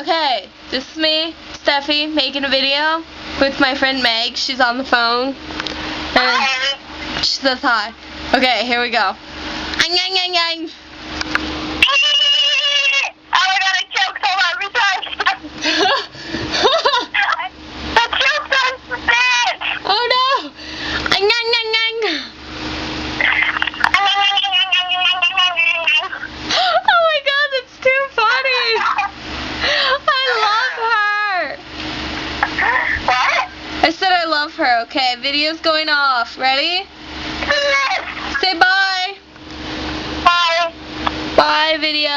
Okay, this is me, Steffi, making a video with my friend Meg. She's on the phone. And she says hi. Okay, here we go. Ang, ang, ang, ang. Oh my god, I choked so hard every time. The choke doesn't fit. Oh no! Ang, ang, ang, ang. Oh my god, that's too funny. I love her. What? I said I love her. Okay, video's going off. Ready? Say bye. Bye. Bye, video.